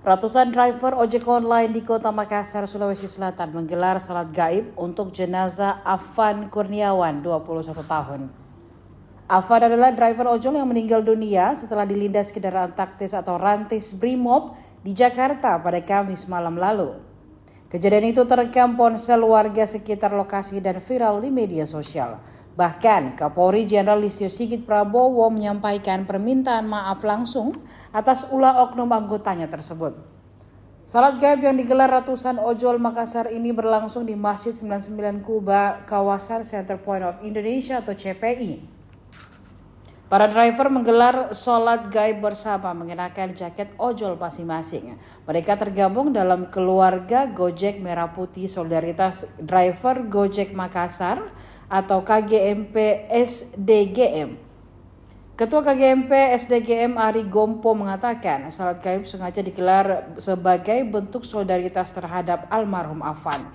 Ratusan driver ojek online di Kota Makassar, Sulawesi Selatan menggelar salat gaib untuk jenazah Afan Kurniawan, 21 tahun. Afan adalah driver ojol yang meninggal dunia setelah dilindas kendaraan taktis atau rantis Brimob di Jakarta pada Kamis malam lalu. Kejadian itu terekam ponsel warga sekitar lokasi dan viral di media sosial. Bahkan Kapolri Jenderal Listio Sigit Prabowo menyampaikan permintaan maaf langsung atas ulah oknum anggotanya tersebut. Salat gaib yang digelar ratusan ojol Makassar ini berlangsung di Masjid 99 Kuba, kawasan Center Point of Indonesia atau CPI. Para driver menggelar sholat gaib bersama mengenakan jaket ojol masing-masing. Mereka tergabung dalam keluarga Gojek Merah Putih Solidaritas Driver Gojek Makassar atau KGMP SDGM. Ketua KGMP SDGM Ari Gompo mengatakan salat gaib sengaja digelar sebagai bentuk solidaritas terhadap almarhum Afan.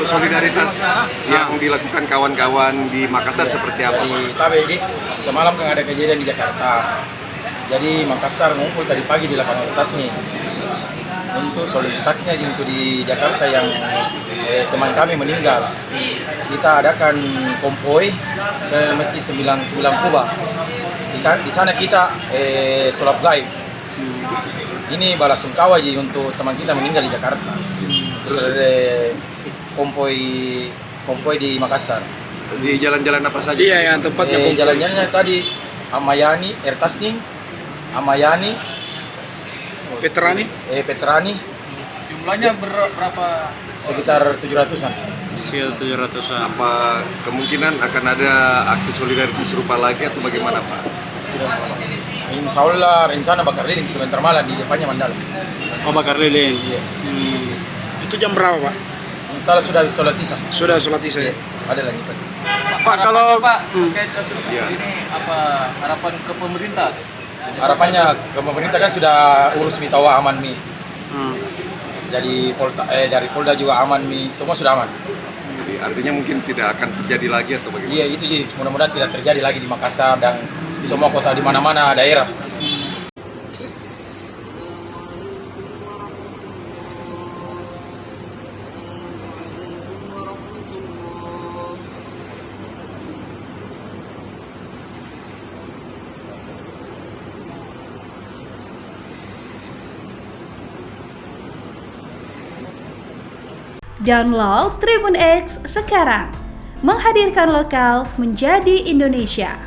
Solidaritas yang dilakukan kawan-kawan di Makassar seperti apa? Tadi semalam kan ada kejadian di Jakarta. Jadi Makassar ngumpul tadi pagi di lapangan atas nih untuk solidaritasnya untuk di Jakarta yang teman kami meninggal. Kita adakan konvoi ke Masjid 99 Kuba. Di sana kita sholat gaib. Ini balasungkawa untuk teman kita meninggal di Jakarta. Terus konvoi di Makassar. Di jalan-jalan apa saja? Iya, yang tempatnya jalan-jalannya tadi Amayani, Ertasning, Amayani, Petrani. Jumlahnya berapa? Sekitar 700-an. Sekitar 700-an. Apa kemungkinan akan ada aksi solidaritas serupa lagi atau bagaimana, Pak? Insya Allah rencana bakar lilin sebentar malam di depannya Mandala. Oh, bakar lilin. Iya. Itu jam berapa, Pak? Insya Allah sudah sholat isya. Sudah sholat isya. Iya. Ada lagi, Pak. Pak, kalau Pak terkait kasus ini apa harapan ke pemerintah? Harapannya ke pemerintah kan sudah urus Mitawa aman mi. Jadi dari Polda juga aman mi, semua sudah aman. Jadi artinya mungkin tidak akan terjadi lagi atau bagaimana? Iya, itu jadi mudah-mudahan tidak terjadi lagi di Makassar dan semua kota di mana-mana daerah. Download Tribun X sekarang, menghadirkan lokal menjadi Indonesia.